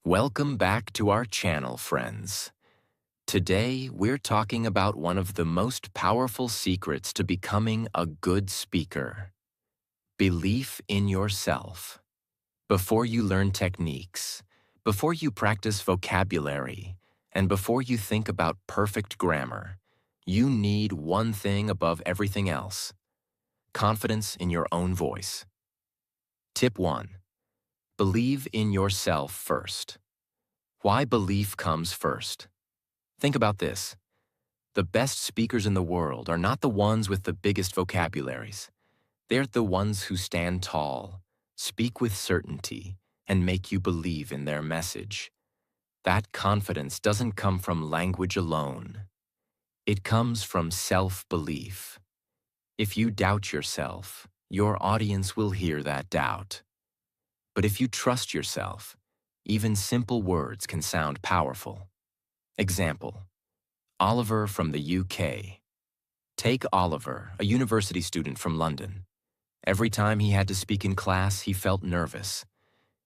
Welcome back to our channel, friends. Today, we're talking about one of the most powerful secrets to becoming a good speaker: belief in yourself. Before you learn techniques, before you practice vocabulary, and before you think about perfect grammar, you need one thing above everything else: confidence in your own voice. Tip 1. Believe in yourself first. Why belief comes first? Think about this. The best speakers in the world are not the ones with the biggest vocabularies. They're the ones who stand tall, speak with certainty, and make you believe in their message. That confidence doesn't come from language alone. It comes from self-belief. If you doubt yourself, your audience will hear that doubt. But if you trust yourself, even simple words can sound powerful. Example: Oliver from the UK. Take Oliver, a university student from London. Every time he had to speak in class, he felt nervous.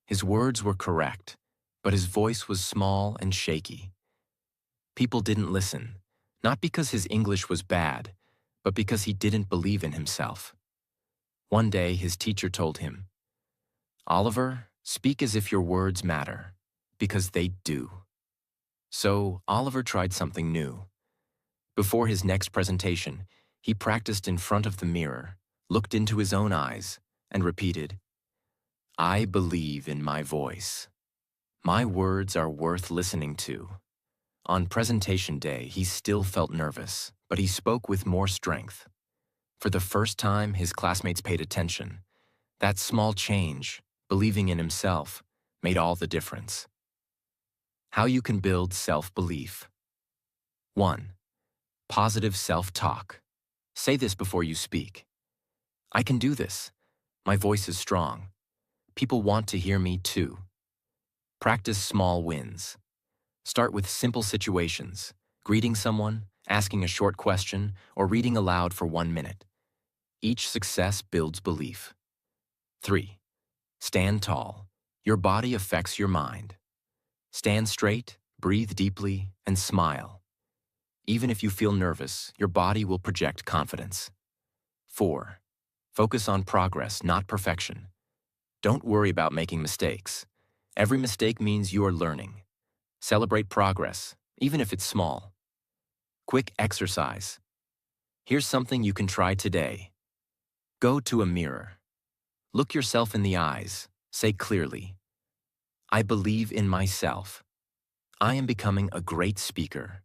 His words were correct, but his voice was small and shaky. People didn't listen, not because his English was bad, but because he didn't believe in himself. One day, his teacher told him, "Oliver, speak as if your words matter, because they do." So Oliver tried something new. Before his next presentation, he practiced in front of the mirror, looked into his own eyes, and repeated, "I believe in my voice. My words are worth listening to." On presentation day, he still felt nervous, but he spoke with more strength. For the first time, his classmates paid attention. That small change, believing in himself, made all the difference. How you can build self-belief. 1. Positive self-talk. Say this before you speak. "I can do this. My voice is strong. People want to hear me too." Practice small wins. Start with simple situations: greeting someone, asking a short question, or reading aloud for 1 minute. Each success builds belief. 3. Stand tall. Your body affects your mind. Stand straight, breathe deeply, and smile. Even if you feel nervous, your body will project confidence. 4. Focus on progress, not perfection. Don't worry about making mistakes. Every mistake means you are learning. Celebrate progress, even if it's small. Quick exercise. Here's something you can try today. Go to a mirror. Look yourself in the eyes. Say clearly, "I believe in myself. I am becoming a great speaker."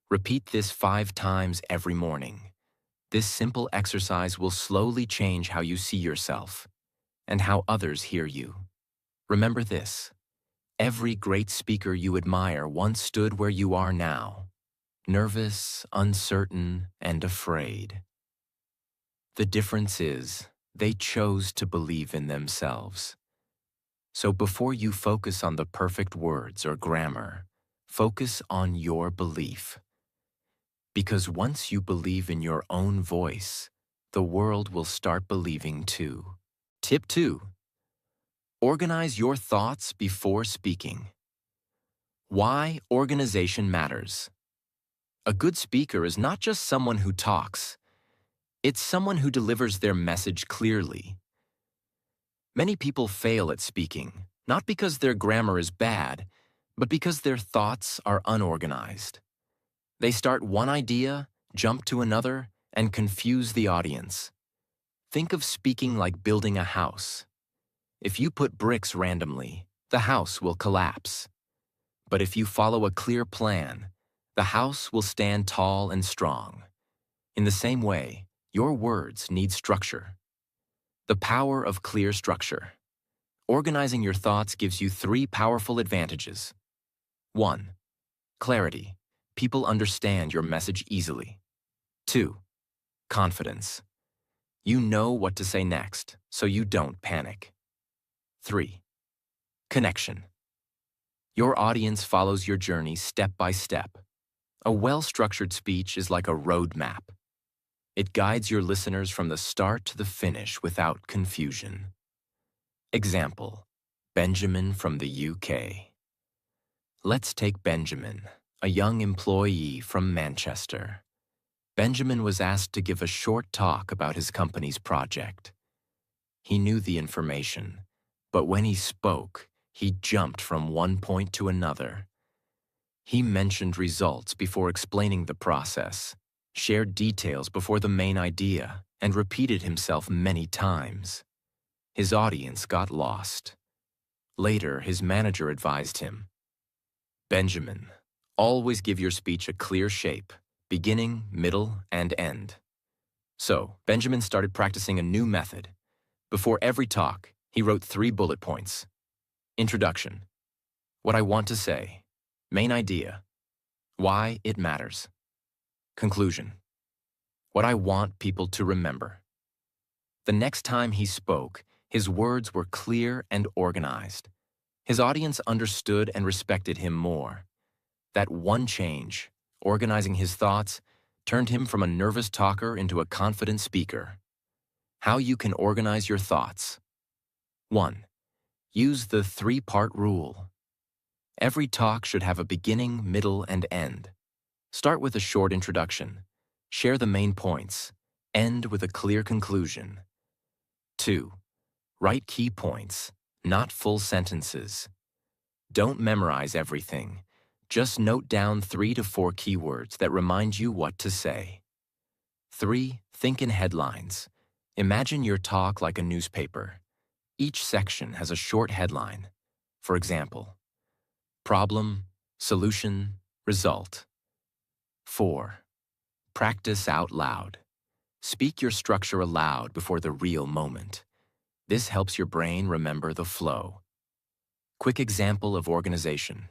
Repeat this 5 times every morning. This simple exercise will slowly change how you see yourself and how others hear you. Remember this: every great speaker you admire once stood where you are now, nervous, uncertain, and afraid. The difference is, they chose to believe in themselves. So before you focus on the perfect words or grammar, focus on your belief. Because once you believe in your own voice, the world will start believing too. Tip 2. Organize your thoughts before speaking. Why organization matters. A good speaker is not just someone who talks. It's someone who delivers their message clearly. Many people fail at speaking, not because their grammar is bad, but because their thoughts are unorganized. They start one idea, jump to another, and confuse the audience. Think of speaking like building a house. If you put bricks randomly, the house will collapse. But if you follow a clear plan, the house will stand tall and strong. In the same way, your words need structure. The power of clear structure. Organizing your thoughts gives you 3 powerful advantages. 1. Clarity. People understand your message easily. 2. Confidence. You know what to say next, so you don't panic. 3. Connection. Your audience follows your journey step by step. A well-structured speech is like a road map. It guides your listeners from the start to the finish without confusion. Example: Benjamin from the UK. Let's take Benjamin, a young employee from Manchester. Benjamin was asked to give a short talk about his company's project. He knew the information, but when he spoke, he jumped from one point to another. He mentioned results before explaining the process, shared details before the main idea, and repeated himself many times. His audience got lost. Later, his manager advised him, "Benjamin, always give your speech a clear shape, beginning, middle, and end." So, Benjamin started practicing a new method. Before every talk, he wrote 3 bullet points. Introduction. What I want to say. Main idea. Why it matters. Conclusion. What I want people to remember. The next time he spoke, his words were clear and organized. His audience understood and respected him more. That one change, organizing his thoughts, turned him from a nervous talker into a confident speaker. How you can organize your thoughts. 1. Use the 3-part rule. Every talk should have a beginning, middle, and end. Start with a short introduction. Share the main points. End with a clear conclusion. 2. Write key points, not full sentences. Don't memorize everything. Just note down 3 to 4 keywords that remind you what to say. 3. Think in headlines. Imagine your talk like a newspaper. Each section has a short headline. For example, problem, solution, result. 4. Practice out loud. Speak your structure aloud before the real moment. This helps your brain remember the flow. Quick example of organization.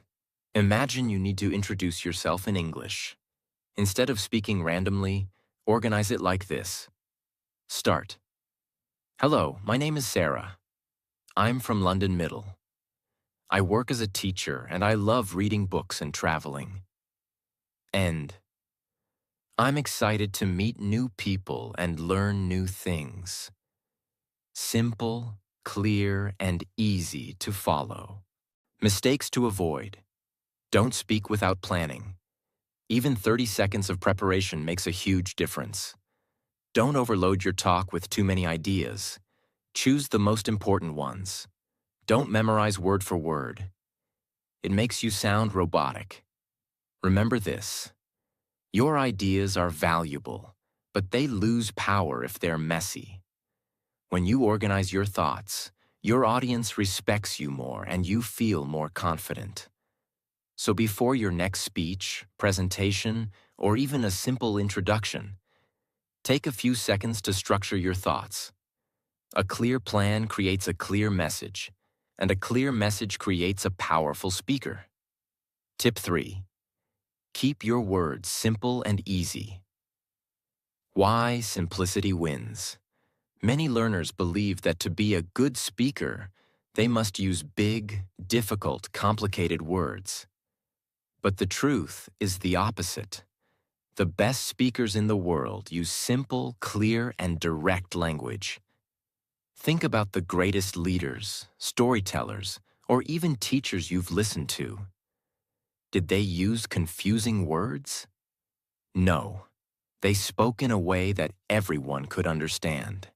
Imagine you need to introduce yourself in English. Instead of speaking randomly, organize it like this. Start. Hello, my name is Sarah. I'm from London Middle. I work as a teacher and I love reading books and traveling. End. I'm excited to meet new people and learn new things. Simple, clear, and easy to follow. Mistakes to avoid. Don't speak without planning. Even 30 seconds of preparation makes a huge difference. Don't overload your talk with too many ideas. Choose the most important ones. Don't memorize word for word. It makes you sound robotic. Remember this. Your ideas are valuable, but they lose power if they're messy. When you organize your thoughts, your audience respects you more and you feel more confident. So before your next speech, presentation, or even a simple introduction, take a few seconds to structure your thoughts. A clear plan creates a clear message, and a clear message creates a powerful speaker. Tip 3. Keep your words simple and easy. Why simplicity wins. Many learners believe that to be a good speaker, they must use big, difficult, complicated words. But the truth is the opposite. The best speakers in the world use simple, clear, and direct language. Think about the greatest leaders, storytellers, or even teachers you've listened to. Did they use confusing words? No. They spoke in a way that everyone could understand.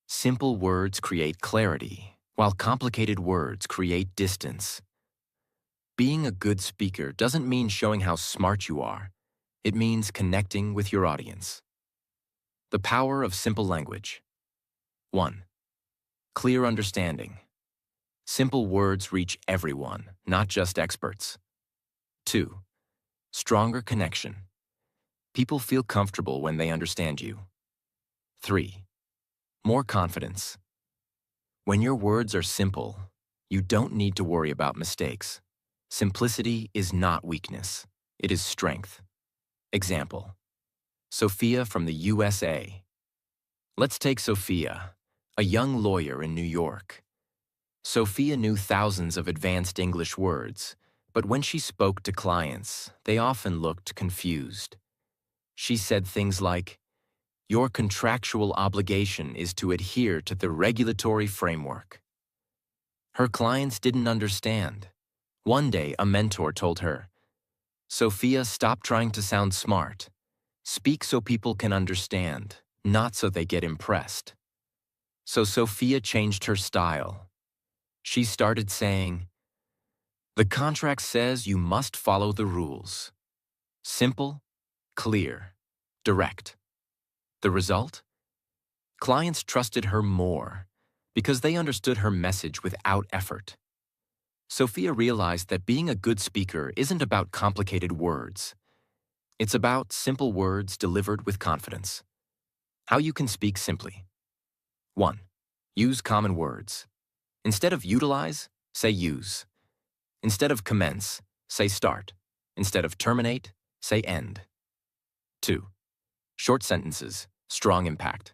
Simple words create clarity, while complicated words create distance. Being a good speaker doesn't mean showing how smart you are. It means connecting with your audience. The power of simple language. 1. Clear understanding. Simple words reach everyone, not just experts. 2. Stronger connection. People feel comfortable when they understand you. 3. More confidence. When your words are simple, you don't need to worry about mistakes. Simplicity is not weakness. It is strength. Example. Sophia from the USA. Let's take Sophia, a young lawyer in New York. Sophia knew thousands of advanced English words, but when she spoke to clients, they often looked confused. She said things like, "Your contractual obligation is to adhere to the regulatory framework." Her clients didn't understand. One day, a mentor told her, "Sophia, stop trying to sound smart. Speak so people can understand, not so they get impressed." So Sophia changed her style. She started saying, "The contract says you must follow the rules. Simple, clear, direct." The result? Clients trusted her more because they understood her message without effort. Sophia realized that being a good speaker isn't about complicated words. It's about simple words delivered with confidence. How you can speak simply. 1. Use common words. Instead of utilize, say use. Instead of commence, say start. Instead of terminate, say end. 2. Short sentences, strong impact.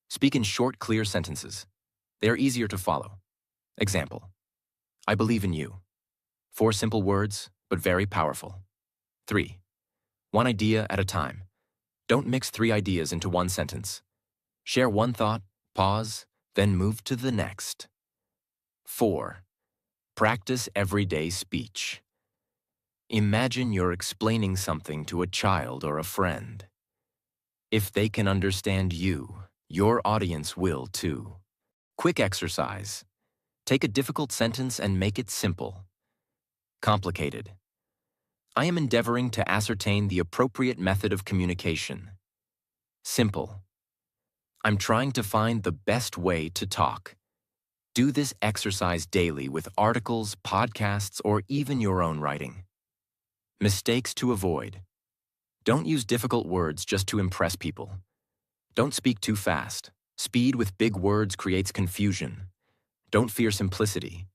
Speak in short, clear sentences. They are easier to follow. Example: I believe in you. 4 simple words, but very powerful. 3. One idea at a time. Don't mix 3 ideas into one sentence. Share one thought, pause, then move to the next. 4. Practice everyday speech. Imagine you're explaining something to a child or a friend. If they can understand you, your audience will too. Quick exercise. Take a difficult sentence and make it simple. Complicated. I am endeavoring to ascertain the appropriate method of communication. Simple. I'm trying to find the best way to talk. Do this exercise daily with articles, podcasts, or even your own writing. Mistakes to avoid. Don't use difficult words just to impress people. Don't speak too fast. Speed with big words creates confusion. Don't fear simplicity.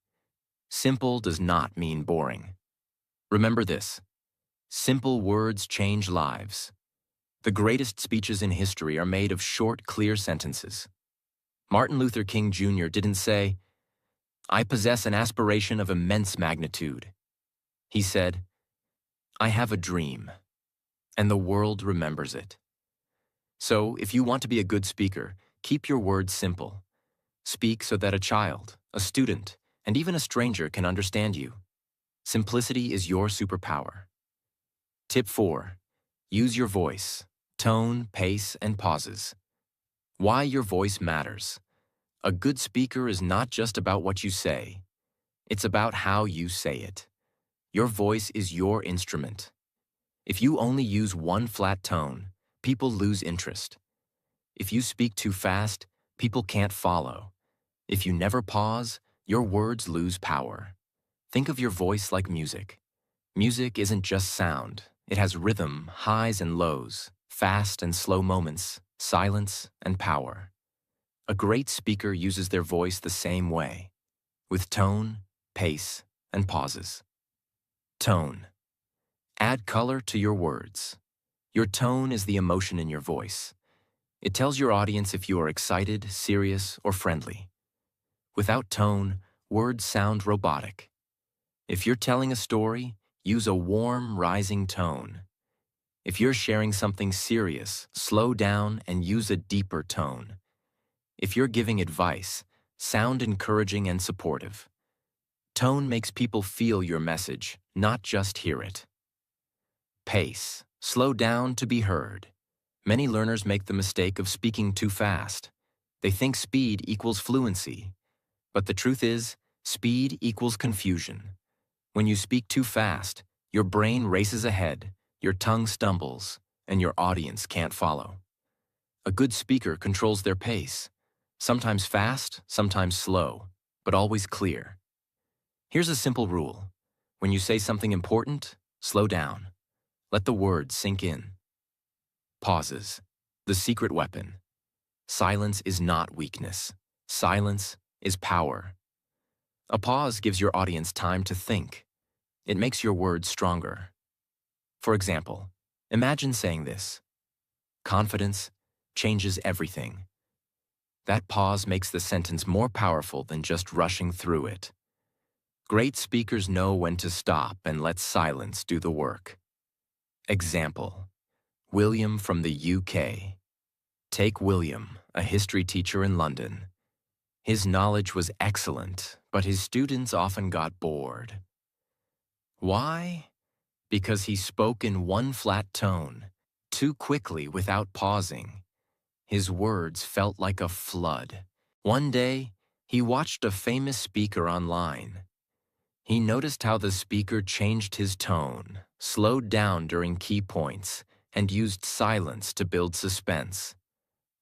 Simple does not mean boring. Remember this: simple words change lives. The greatest speeches in history are made of short, clear sentences. Martin Luther King Jr. didn't say, "I possess an aspiration of immense magnitude." He said, "I have a dream, and the world remembers it." So, if you want to be a good speaker, keep your words simple. Speak so that a child, a student, and even a stranger can understand you. Simplicity is your superpower. Tip 4. Use your voice, tone, pace, and pauses. Why your voice matters. A good speaker is not just about what you say. It's about how you say it. Your voice is your instrument. If you only use one flat tone, people lose interest. If you speak too fast, people can't follow. If you never pause, your words lose power. Think of your voice like music. Music isn't just sound. It has rhythm, highs and lows, fast and slow moments, silence and power. A great speaker uses their voice the same way, with tone, pace, and pauses. Tone. Add color to your words. Your tone is the emotion in your voice. It tells your audience if you are excited, serious, or friendly. Without tone, words sound robotic. If you're telling a story, use a warm, rising tone. If you're sharing something serious, slow down and use a deeper tone. If you're giving advice, sound encouraging and supportive. Tone makes people feel your message, not just hear it. Pace. Slow down to be heard. Many learners make the mistake of speaking too fast. They think speed equals fluency. But the truth is, speed equals confusion. When you speak too fast, your brain races ahead, your tongue stumbles, and your audience can't follow. A good speaker controls their pace. Sometimes fast, sometimes slow, but always clear. Here's a simple rule. When you say something important, slow down. Let the words sink in. Pauses. The secret weapon. Silence is not weakness. Silence is power. A pause gives your audience time to think. It makes your words stronger. For example, imagine saying this: confidence changes everything. That pause makes the sentence more powerful than just rushing through it. Great speakers know when to stop and let silence do the work. Example: William from the UK. Take William, a history teacher in London. His knowledge was excellent, but his students often got bored. Why? Because he spoke in one flat tone, too quickly without pausing. His words felt like a flood. One day, he watched a famous speaker online. He noticed how the speaker changed his tone, slowed down during key points, and used silence to build suspense.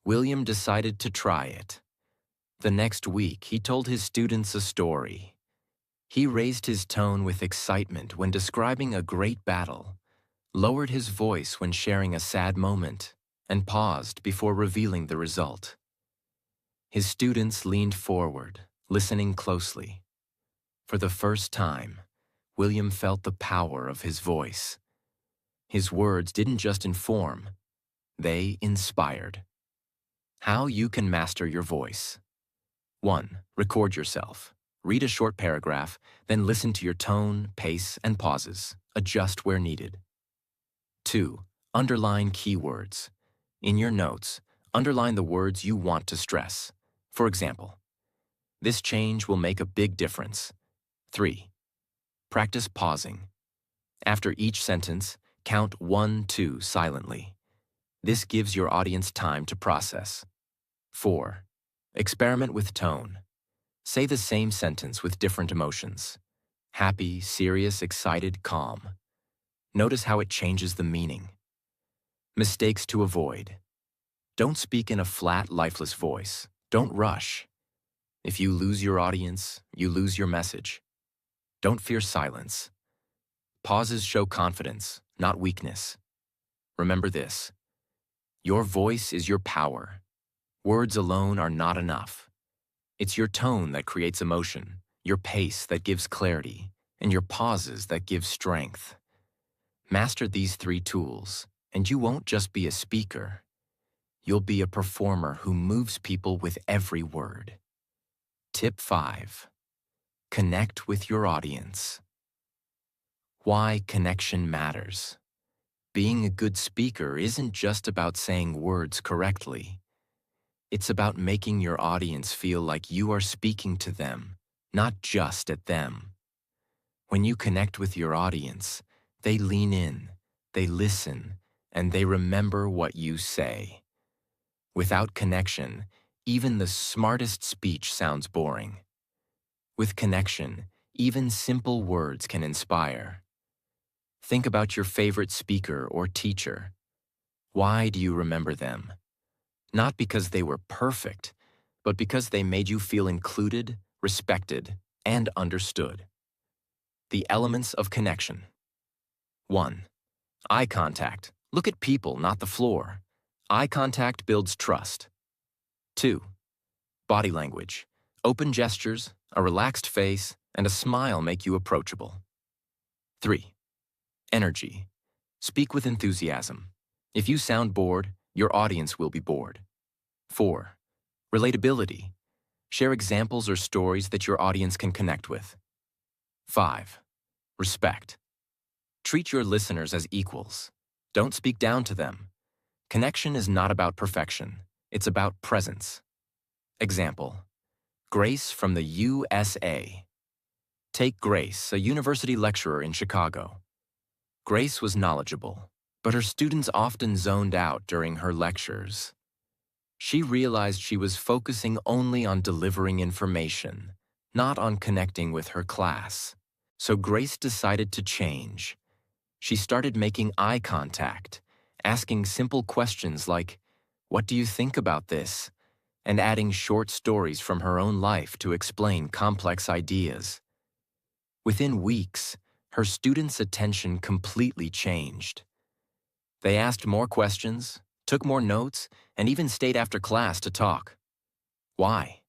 William decided to try it. The next week, he told his students a story. He raised his tone with excitement when describing a great battle, lowered his voice when sharing a sad moment, and paused before revealing the result. His students leaned forward, listening closely. For the first time, William felt the power of his voice. His words didn't just inform, they inspired. How you can master your voice. 1. Record yourself. Read a short paragraph, then listen to your tone, pace, and pauses. Adjust where needed. 2. Underline keywords. In your notes, underline the words you want to stress. For example, this change will make a big difference. 3. Practice pausing. After each sentence, count 1, 2 silently. This gives your audience time to process. 4. Experiment with tone. Say the same sentence with different emotions. Happy, serious, excited, calm. Notice how it changes the meaning. Mistakes to avoid. Don't speak in a flat, lifeless voice. Don't rush. If you lose your audience, you lose your message. Don't fear silence. Pauses show confidence, not weakness. Remember this. Your voice is your power. Words alone are not enough. It's your tone that creates emotion, your pace that gives clarity, and your pauses that give strength. Master these 3 tools, and you won't just be a speaker. You'll be a performer who moves people with every word. Tip 5. Connect with your audience. Why connection matters. Being a good speaker isn't just about saying words correctly. It's about making your audience feel like you are speaking to them, not just at them. When you connect with your audience, they lean in, they listen, and they remember what you say. Without connection, even the smartest speech sounds boring. With connection, even simple words can inspire. Think about your favorite speaker or teacher. Why do you remember them? Not because they were perfect, but because they made you feel included, respected, and understood. The elements of connection. 1. Eye contact. Look at people, not the floor. Eye contact builds trust. 2. Body language. Open gestures, a relaxed face, and a smile make you approachable. 3. Energy. Speak with enthusiasm. If you sound bored, your audience will be bored. 4. Relatability. Share examples or stories that your audience can connect with. 5. Respect. Treat your listeners as equals. Don't speak down to them. Connection is not about perfection. It's about presence. Example. Grace from the USA. Take Grace, a university lecturer in Chicago. Grace was knowledgeable, but her students often zoned out during her lectures. She realized she was focusing only on delivering information, not on connecting with her class. So Grace decided to change. She started making eye contact, asking simple questions like, "What do you think about this?" and adding short stories from her own life to explain complex ideas. Within weeks, her students' attention completely changed. They asked more questions, took more notes, and even stayed after class to talk. Why?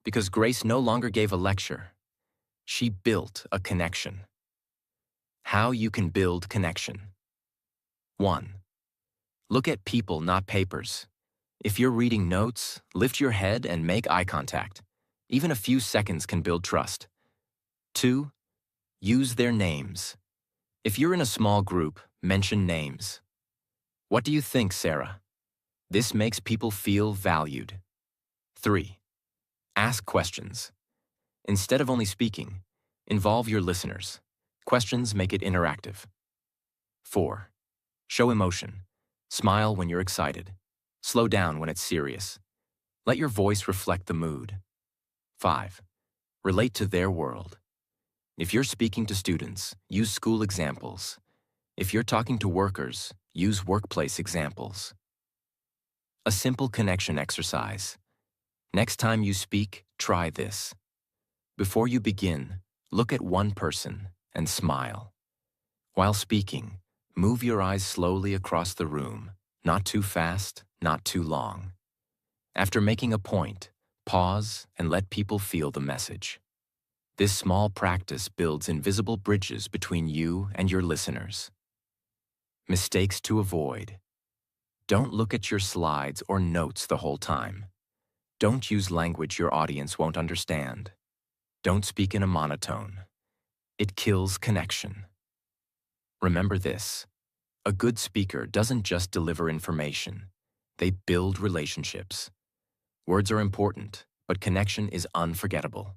Because Grace no longer gave a lecture. She built a connection. How you can build connection. 1. Look at people, not papers. If you're reading notes, lift your head and make eye contact. Even a few seconds can build trust. 2. Use their names. If you're in a small group, mention names. What do you think, Sarah? This makes people feel valued. 3. Ask questions. Instead of only speaking, involve your listeners. Questions make it interactive. 4. Show emotion. Smile when you're excited. Slow down when it's serious. Let your voice reflect the mood. 5. Relate to their world. If you're speaking to students, use school examples. If you're talking to workers, use workplace examples. A simple connection exercise. Next time you speak, try this. Before you begin, look at one person and smile. While speaking, move your eyes slowly across the room, not too fast, not too long. After making a point, pause and let people feel the message. This small practice builds invisible bridges between you and your listeners. Mistakes to avoid. Don't look at your slides or notes the whole time. Don't use language your audience won't understand. Don't speak in a monotone. It kills connection. Remember this: a good speaker doesn't just deliver information, they build relationships. Words are important, but connection is unforgettable.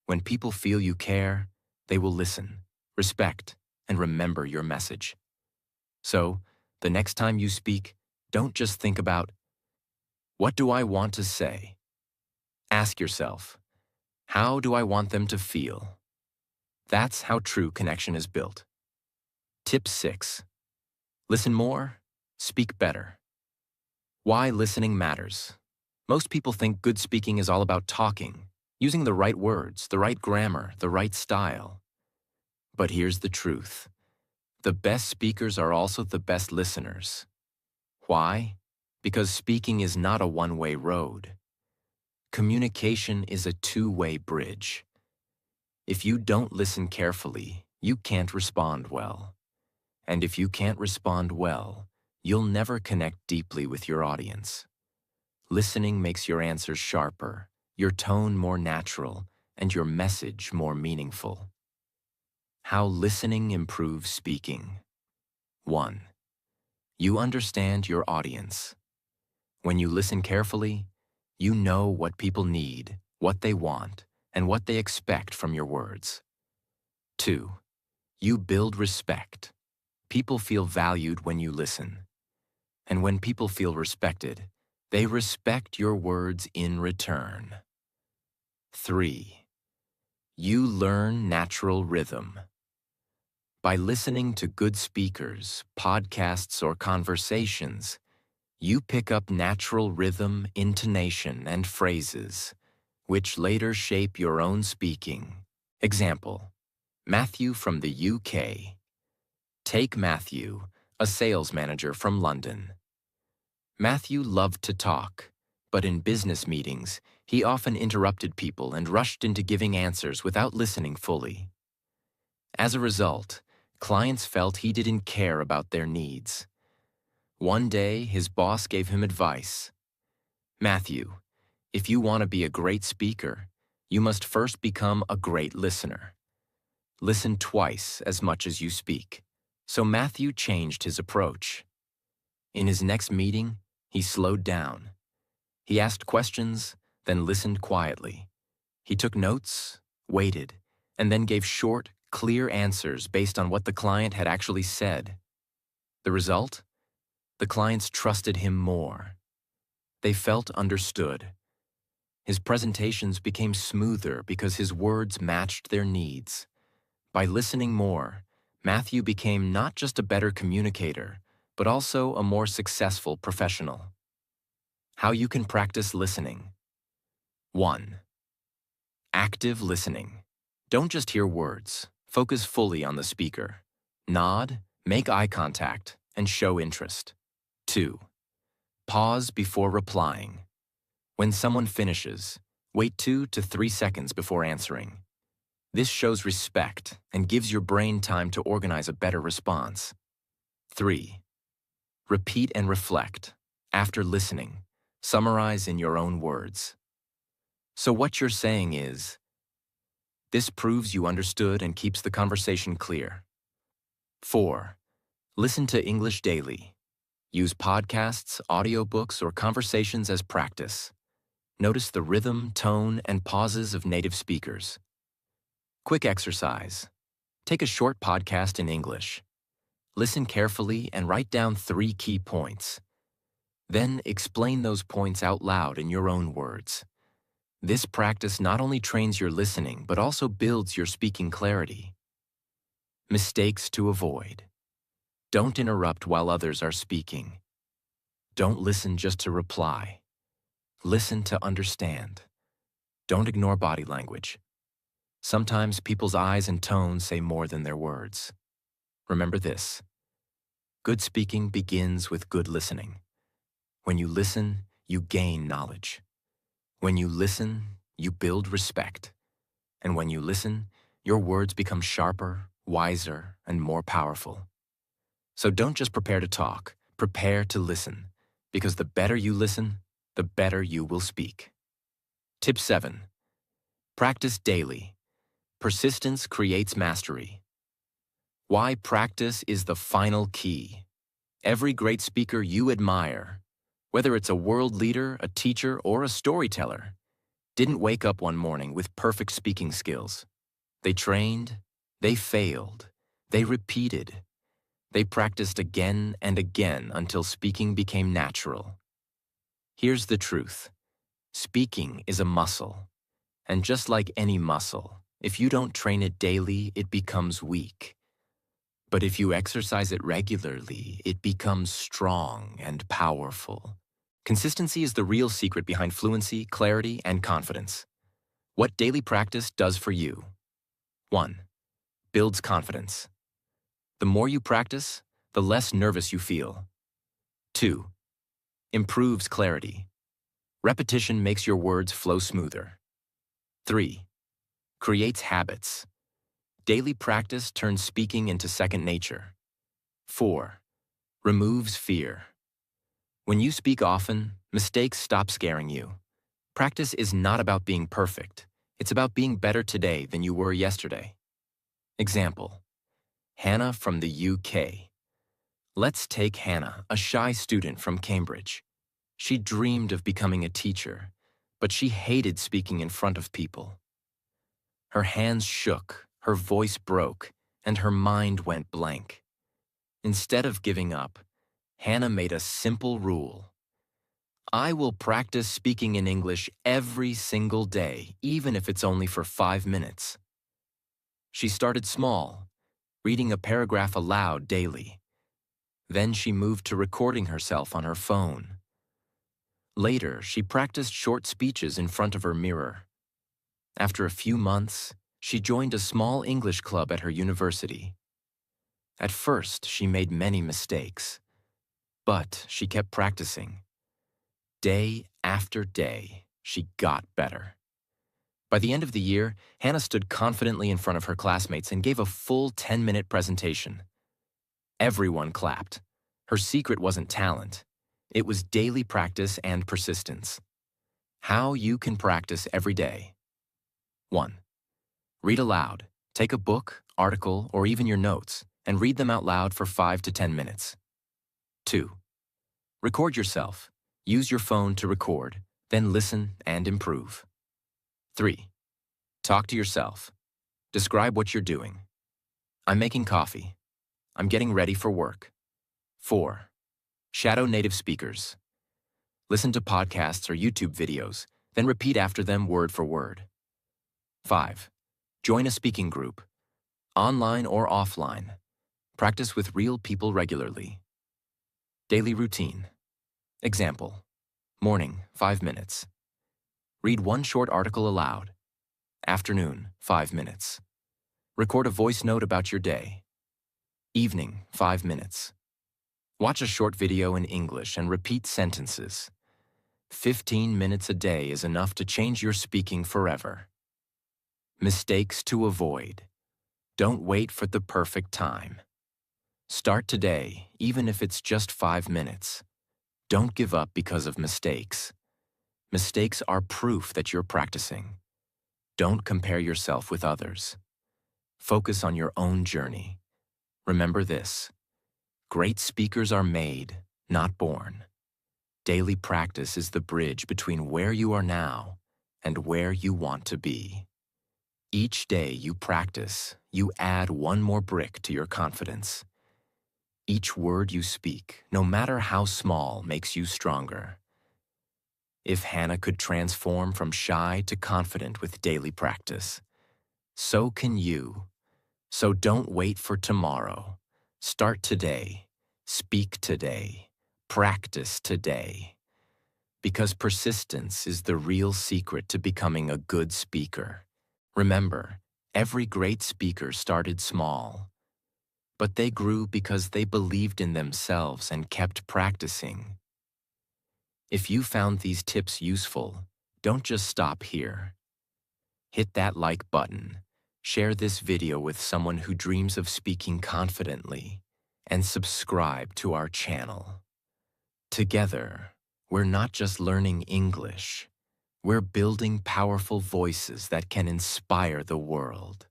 When people feel you care, they will listen, respect, and remember your message. So, the next time you speak, don't just think about, what do I want to say? Ask yourself, how do I want them to feel? That's how true connection is built. Tip 6. Listen more, speak better. Why listening matters. Most people think good speaking is all about talking, using the right words, the right grammar, the right style. But here's the truth. The best speakers are also the best listeners. Why? Because speaking is not a one-way road. Communication is a two-way bridge. If you don't listen carefully, you can't respond well. And if you can't respond well, you'll never connect deeply with your audience. Listening makes your answers sharper, your tone more natural, and your message more meaningful. How listening improves speaking. 1. You understand your audience. When you listen carefully, you know what people need, what they want, and what they expect from your words. 2. You build respect. People feel valued when you listen. And when people feel respected, they respect your words in return. 3. You learn natural rhythm. By listening to good speakers, podcasts, or conversations, you pick up natural rhythm, intonation, and phrases, which later shape your own speaking. Example: Matthew from the UK. Take Matthew, a sales manager from London. Matthew loved to talk, but in business meetings, he often interrupted people and rushed into giving answers without listening fully. As a result, clients felt he didn't care about their needs. One day, his boss gave him advice. Matthew, if you want to be a great speaker, you must first become a great listener. Listen twice as much as you speak. So Matthew changed his approach. In his next meeting, he slowed down. He asked questions, then listened quietly. He took notes, waited, and then gave short, clear answers based on what the client had actually said. The result? The clients trusted him more. They felt understood. His presentations became smoother because his words matched their needs. By listening more, Matthew became not just a better communicator, but also a more successful professional. How you can practice listening. 1. Active listening. Don't just hear words. Focus fully on the speaker. Nod, make eye contact, and show interest. 2. Pause before replying. When someone finishes, wait 2 to 3 seconds before answering. This shows respect and gives your brain time to organize a better response. 3. Repeat and reflect. After listening, summarize in your own words. So what you're saying is, this proves you understood and keeps the conversation clear. 4. Listen to English daily. Use podcasts, audiobooks, or conversations as practice. Notice the rhythm, tone, and pauses of native speakers. Quick exercise. Take a short podcast in English. Listen carefully and write down 3 key points. Then explain those points out loud in your own words. This practice not only trains your listening, but also builds your speaking clarity. Mistakes to avoid. Don't interrupt while others are speaking. Don't listen just to reply. Listen to understand. Don't ignore body language. Sometimes people's eyes and tone say more than their words. Remember this: good speaking begins with good listening. When you listen, you gain knowledge. When you listen, you build respect. And when you listen, your words become sharper, wiser, and more powerful. So don't just prepare to talk, prepare to listen, because the better you listen, the better you will speak. Tip 7. Practice daily. Persistence creates mastery. Why practice is the final key. Every great speaker you admire, whether it's a world leader, a teacher, or a storyteller, didn't wake up one morning with perfect speaking skills. They trained, they failed, they repeated. They practiced again and again until speaking became natural. Here's the truth. Speaking is a muscle. And just like any muscle, if you don't train it daily, it becomes weak. But if you exercise it regularly, it becomes strong and powerful. Consistency is the real secret behind fluency, clarity, and confidence. What daily practice does for you. 1. Builds confidence. The more you practice, the less nervous you feel. 2. Improves clarity. Repetition makes your words flow smoother. 3. Creates habits. Daily practice turns speaking into second nature. 4. Removes fear. When you speak often, mistakes stop scaring you. Practice is not about being perfect. It's about being better today than you were yesterday. Example: Hannah from the UK. Let's take Hannah, a shy student from Cambridge. She dreamed of becoming a teacher, but she hated speaking in front of people. Her hands shook, her voice broke, and her mind went blank. Instead of giving up, Hannah made a simple rule. I will practice speaking in English every single day, even if it's only for 5 minutes. She started small, reading a paragraph aloud daily. Then she moved to recording herself on her phone. Later, she practiced short speeches in front of her mirror. After a few months, she joined a small English club at her university. At first, she made many mistakes, but she kept practicing. Day after day, she got better. By the end of the year, Hannah stood confidently in front of her classmates and gave a full 10-minute presentation. Everyone clapped. Her secret wasn't talent. It was daily practice and persistence. How you can practice every day. 1. Read aloud. Take a book, article, or even your notes, and read them out loud for 5 to 10 minutes. 2. Record yourself. Use your phone to record, then listen and improve. 3. Talk to yourself. Describe what you're doing. I'm making coffee. I'm getting ready for work. 4. Shadow native speakers. Listen to podcasts or YouTube videos, then repeat after them word for word. 5. Join a speaking group, online or offline. Practice with real people regularly. Daily routine. Example: morning, 5 minutes. Read one short article aloud. Afternoon, 5 minutes. Record a voice note about your day. Evening, 5 minutes. Watch a short video in English and repeat sentences. 15 minutes a day is enough to change your speaking forever. Mistakes to avoid. Don't wait for the perfect time. Start today, even if it's just 5 minutes. Don't give up because of mistakes. Mistakes are proof that you're practicing. Don't compare yourself with others. Focus on your own journey. Remember this: great speakers are made, not born. Daily practice is the bridge between where you are now and where you want to be. Each day you practice, you add one more brick to your confidence. Each word you speak, no matter how small, makes you stronger. If Hannah could transform from shy to confident with daily practice, so can you. So don't wait for tomorrow. Start today. Speak today. Practice today. Because persistence is the real secret to becoming a good speaker. Remember, every great speaker started small, but they grew because they believed in themselves and kept practicing. If you found these tips useful, don't just stop here. Hit that like button, share this video with someone who dreams of speaking confidently, and subscribe to our channel. Together, we're not just learning English, we're building powerful voices that can inspire the world.